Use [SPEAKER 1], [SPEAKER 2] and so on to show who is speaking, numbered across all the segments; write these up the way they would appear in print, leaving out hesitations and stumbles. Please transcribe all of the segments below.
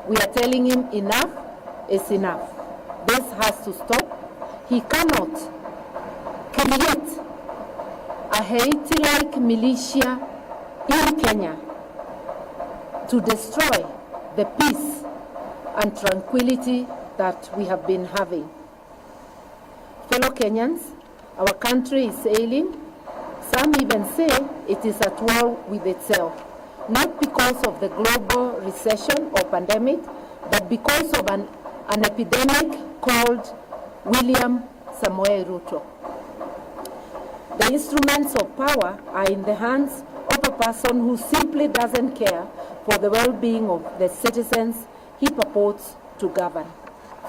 [SPEAKER 1] We are telling him enough is enough. This has to stop. He cannot create a Haiti-like militia in Kenya to destroy the peace and tranquility that we have been having. Fellow Kenyans, our country is ailing. Some even say it is at war with itself, not because of the global recession or pandemic, but because of an epidemic called William Samoei Ruto. The instruments of power are in the hands of a person who simply doesn't care for the well-being of the citizens he purports to govern.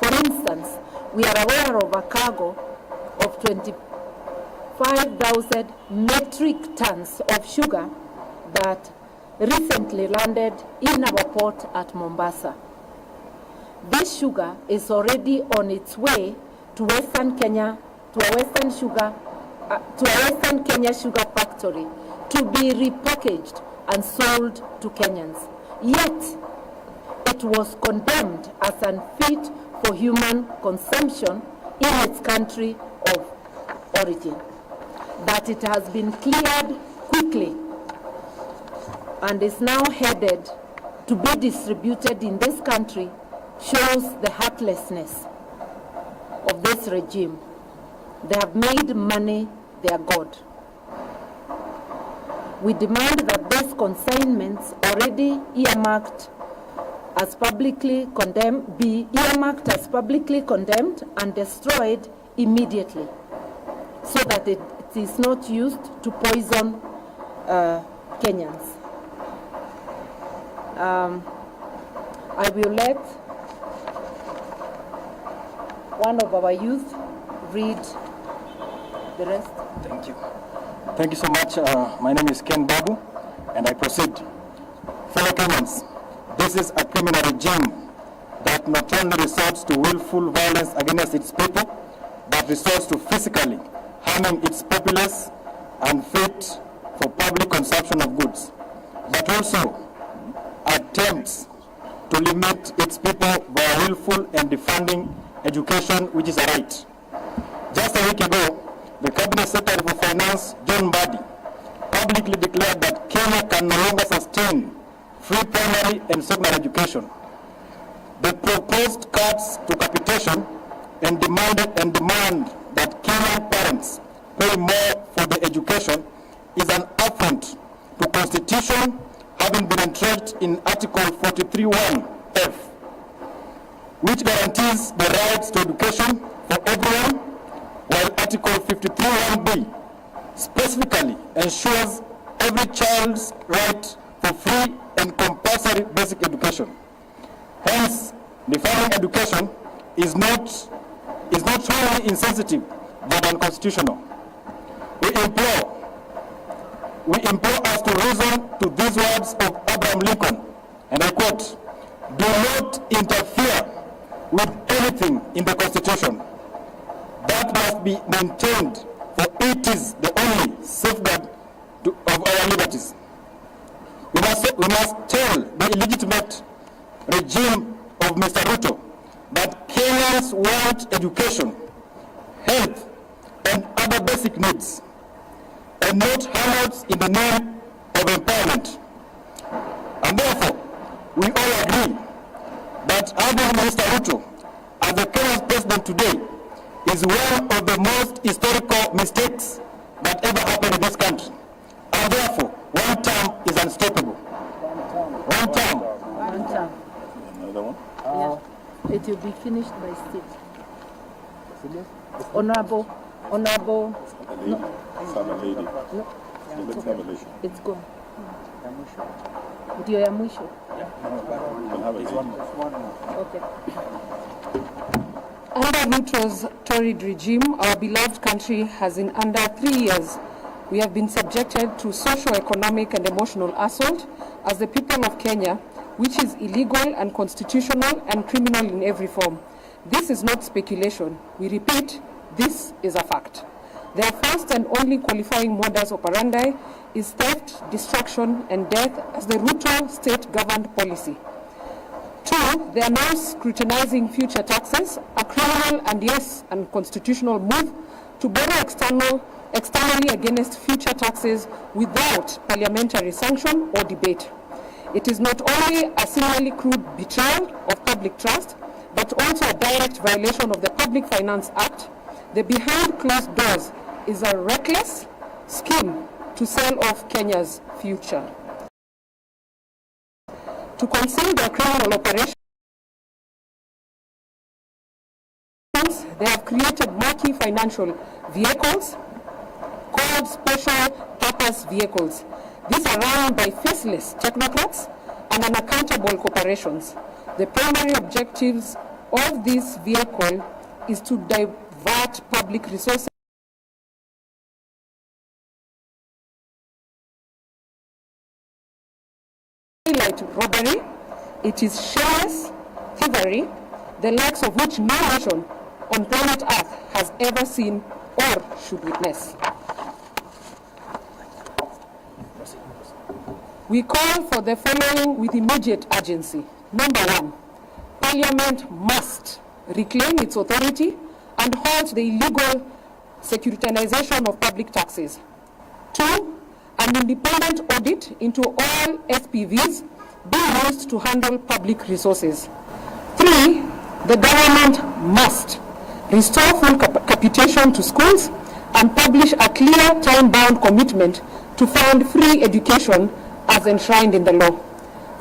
[SPEAKER 1] For instance, we are aware of a cargo of 25,000 metric tons of sugar that recently landed in our port at Mombasa. This sugar is already on its way to Western Kenya, to a Western Kenya sugar factory to be repackaged and sold to Kenyans. Yet, it was condemned as unfit for human consumption in its country of origin. That it has been cleared quickly and is now headed to be distributed in this country shows the heartlessness of this regime. They have made money their god. We demand that these consignments already earmarked as publicly condemned be earmarked as publicly condemned and destroyed immediately, so that it is not used to poison Kenyans. I will let one of our youth read the rest.
[SPEAKER 2] Thank you. Thank you so much. My name is Ken Babu, and I proceed. Fellow Kenyans, this is a criminal regime that not only resorts to willful violence against its people, but resorts to physically harming its populace unfit for public consumption of goods, but also attempts to limit its people by willful and defunding education, which is a right. Just a week ago, the Cabinet Secretary for Finance, John Mbadi, publicly declared that Kenya can no longer sustain free primary and secondary education. The proposed cuts to capitation and demand that Kenyan parents pay more for the education is an affront to Constitution, having been entrenched in Article 43(1)(f), which guarantees the rights to education for everyone, while Article 53(1)(b) specifically ensures every child's right for free and compulsory basic education. Hence, defining education is not only insensitive but unconstitutional. We implore us to listen to these words of Abraham Lincoln, and I quote, "Do not interfere with anything in the Constitution. That must be maintained, for it is the only safeguard of our liberties." We must tell the illegitimate regime of Mr. Ruto that Kenyans want education, health, and other basic needs, and not handouts in the name of empowerment. And therefore, we all agree that having Mr. Ruto as the Kenyan president today is one of the most historical mistakes that ever happened in this country. And therefore, one term is unstoppable. One term.
[SPEAKER 3] Another one?
[SPEAKER 1] Yeah. It will be finished by state. Honorable.
[SPEAKER 3] A lady.
[SPEAKER 1] No.
[SPEAKER 3] Sama lady.
[SPEAKER 1] No.
[SPEAKER 3] Let's have a lady.
[SPEAKER 1] It's gone. Ndio ya mwisho.
[SPEAKER 3] We'll have a lady.
[SPEAKER 1] Okay.
[SPEAKER 4] Under Ruto's torrid regime, our beloved country has in under 3 years, we have been subjected to socio-economic and emotional assault as the people of Kenya, which is illegal, unconstitutional, and criminal in every form. This is not speculation. We repeat, this is a fact. Their first and only qualifying modus operandi is theft, destruction, and death as the Ruto state-governed policy. 2, they are now scrutinizing future taxes, a criminal and yes, unconstitutional move to borrow externally against future taxes without parliamentary sanction or debate. It is not only a similarly crude betrayal of public trust, but also a direct violation of the Public Finance Act. The behind closed doors is a reckless scheme to sell off Kenya's future. To conceal their criminal operations, they have created marquee financial vehicles called special purpose vehicles. These are run by faceless technocrats and unaccountable corporations. The primary objectives of this vehicle is to divert public resources like robbery. It is shameless thievery, the likes of which no nation on planet Earth has ever seen or should witness. We call for the following with immediate urgency. Number 1, Parliament must reclaim its authority and halt the illegal securitization of public taxes. 2, an independent audit into all SPVs being used to handle public resources. 3, the government must restore full capitation to schools and publish a clear time-bound commitment to fund free education as enshrined in the law.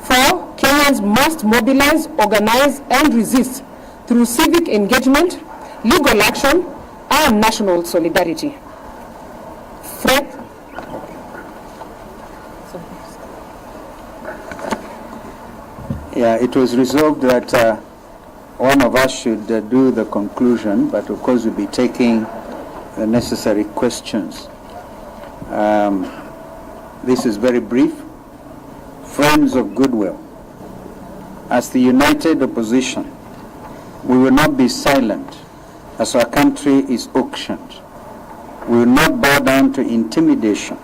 [SPEAKER 4] 4, Kenyans must mobilize, organize, and resist through civic engagement, legal action, and national solidarity.
[SPEAKER 5] Yeah, it was resolved that one of us should do the conclusion, but of course we'll be taking the necessary questions. This is very brief. Friends of goodwill, as the united opposition, we will not be silent as our country is auctioned. We will not bow down to intimidation.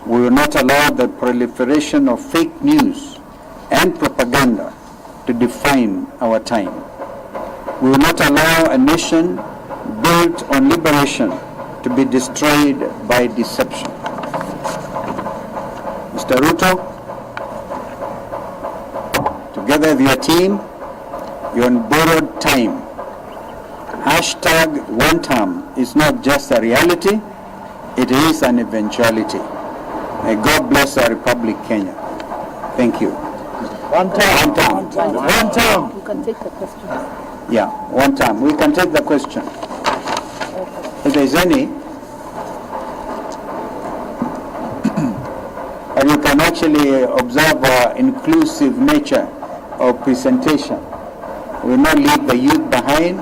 [SPEAKER 5] We will not allow the proliferation of fake news and propaganda to define our time. We will not allow a nation built on liberation to be destroyed by deception. Mr. Ruto, together with your team, you're on borrowed time. Hashtag one term is not just a reality, it is an eventuality. May God bless our Republic, Kenya. Thank you.
[SPEAKER 2] One term. One term.
[SPEAKER 1] You can take the questions.
[SPEAKER 5] Yeah, one term. We can take the question. If there's any, and you can actually observe our inclusive nature of presentation. We will not leave the youth behind,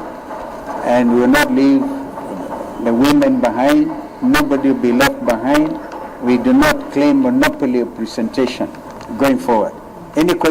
[SPEAKER 5] and we will not leave the women behind. Nobody will be left behind. We do not claim monopoly of presentation going forward. Any questions?